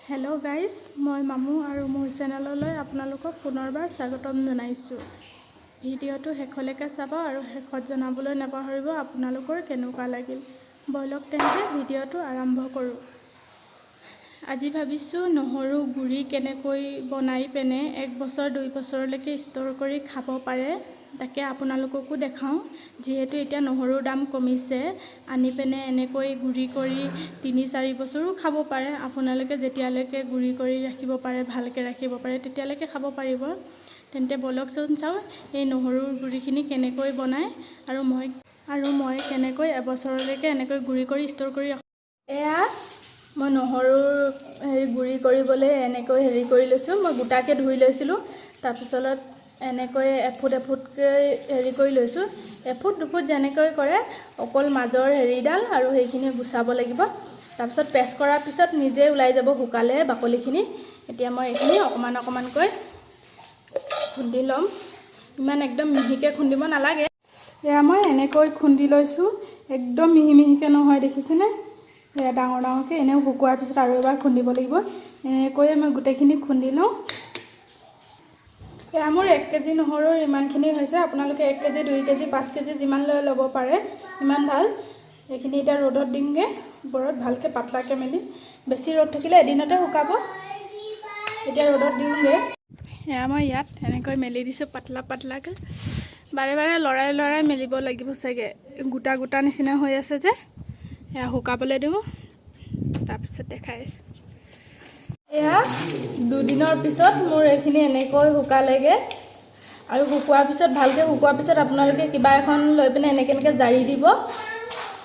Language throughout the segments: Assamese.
হেল্ল' গাইজ, মই মামু আৰু মোৰ চেনেললৈ আপোনালোকক পুনৰবাৰ স্বাগতম জনাইছোঁ। ভিডিঅ'টো শেষলৈকে চাব আৰু শেষত জনাবলৈ নাপাহৰিব আপোনালোকৰ কেনেকুৱা লাগিল। ব'লক তেন্তে ভিডিঅ'টো আৰম্ভ কৰোঁ। আজি ভাবিছোঁ নহৰু গুড়ি কেনেকৈ বনাই পেনে 1 বছৰ 2 বছৰলৈকে ষ্ট'ৰ কৰি খাব পাৰে তাকে আপোনালোককো দেখাওঁ। যিহেতু এতিয়া নহৰুৰ দাম কমিছে, আনি পেনে এনেকৈ গুড়ি কৰি 3-4 বছৰো খাব পাৰে। আপোনালোকে যেতিয়ালৈকে গুড়ি কৰি ৰাখিব পাৰে, ভালকৈ ৰাখিব পাৰে, তেতিয়ালৈকে খাব পাৰিব। তেন্তে ব'লকচোন চাওঁ এই নহৰুৰ গুড়িখিনি কেনেকৈ বনায় আৰু মই কেনেকৈ এবছৰলৈকে এনেকৈ গুড়ি কৰি ষ্ট'ৰ কৰি ৰাখোঁ। এয়া মই নহৰুৰ গুড়ি কৰিবলৈ এনেকৈ কৰি লৈছোঁ। মই গোটাকৈ ধুই লৈছিলোঁ, তাৰপিছত এনেকৈ এফুটকৈ কৰি লৈছোঁ। এফুট 2 ফুট যেনেকৈ কৰে, অকল মাজৰ হেৰিডাল আৰু সেইখিনি গুচাব লাগিব। তাৰপিছত পেষ্ট কৰাৰ পিছত নিজে ওলাই যাব শুকালে বাকলিখিনি। এতিয়া মই এইখিনি অকণমানকৈ খুন্দি ল'ম। ইমান একদম মিহিকৈ খুন্দিব নালাগে। এয়া মই এনেকৈ খুন্দি লৈছোঁ, একদম মিহিকৈ নহয়, দেখিছেনে? এয়া ডাঙৰকৈ এনেও শুকোৱাৰ পিছত আৰু এবাৰ খুন্দিব লাগিব। এনেকৈয়ে মই গোটেইখিনি খুন্দি লওঁ। এয়া মোৰ 1 কেজি নহৰুৰ ইমানখিনি হৈছে। আপোনালোকে 1 কেজি 2 কেজি 5 কেজি যিমান ল'ব পাৰে ইমান ভাল। এইখিনি এতিয়া ৰ'দত দিমগৈ, ওপৰত ভালকৈ পাতলাকৈ মেলি। বেছি ৰ'দ থাকিলে এদিনতে শুকাব। এতিয়া ৰ'দত দিওঁগৈ। এয়া মই ইয়াত এনেকৈ মেলি দিছোঁ পাতলাকৈ। বাৰে লৰাই মেলিব লাগিব চাগে, গোটা নিচিনা হৈ আছে যে। এয়া শুকাবলৈ দিওঁ, তাৰপিছত দেখাই আছোঁ। এয়া 2 দিনৰ পিছত মোৰ এইখিনি এনেকৈ শুকালেগৈ। আৰু ভালকৈ শুকোৱাৰ পিছত আপোনালোকে কিবা এখন লৈ পিনে এনেকৈ জাৰি দিব।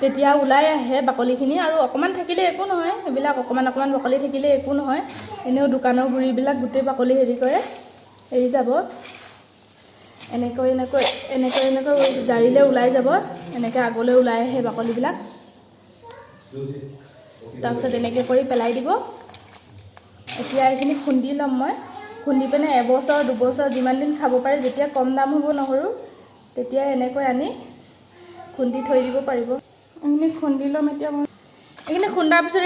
তেতিয়া ওলাই আহে বাকলিখিনি। আৰু অকণমান থাকিলে একো নহয়, এইবিলাক অকণমান বাকলি থাকিলে একো নহয়। এনেও দোকানৰ গুড়িবিলাক গোটেই বাকলি এৰি যাব। এনেকৈ জাৰিলে ওলাই যাব। এনেকৈ আগলৈ ওলাই আহে বাকলিবিলাক। তাৰপিছত এনেকৈ কৰি পেলাই দিব। এতিয়া এইখিনি খুন্দি ল'ম মই। খুন্দি পিনে 1 বছৰ 2 বছৰ যিমান দিন খাব পাৰে, যেতিয়া কম দাম হ'ব নহৰু, তেতিয়া এনেকৈ আনি খুন্দি থৈ দিব পাৰিব। এইখিনি খুন্দি ল'ম এতিয়া মই। এইখিনি খুন্দাৰ পিছত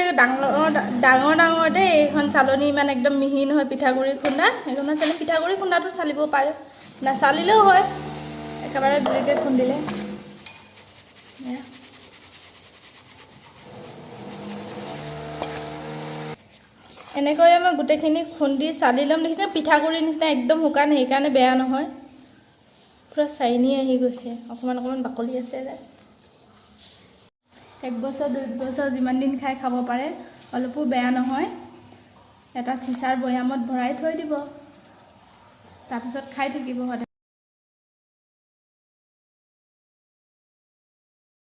ডাঙৰ দেই, এইখন চালনী ইমান একদম মিহি নহয়, পিঠাগুড়ি খুন্দা। সেইখনত পিঠাগুড়ি খুন্দাটো চালিব পাৰে, নাচালিলেও হয়, একেবাৰে গুড়িকৈ খুন্দিলে। এনেকৈয়ে মই গোটেইখিনি খুন্দি চালি ল'ম। দেখিছে পিঠাগুড়িৰ নিচিনা একদম শুকান, সেইকাৰণে বেয়া নহয়। পূৰা চাইনি আহি গৈছে, অকণমান বাকলি আছে যে। 1 বছৰ 2 বছৰ যিমান দিন খাব পাৰে, অলপো বেয়া নহয়। এটা চিচাৰ বৈয়ামত ভৰাই থৈ দিব, তাৰপিছত খাই থাকিব সদায়।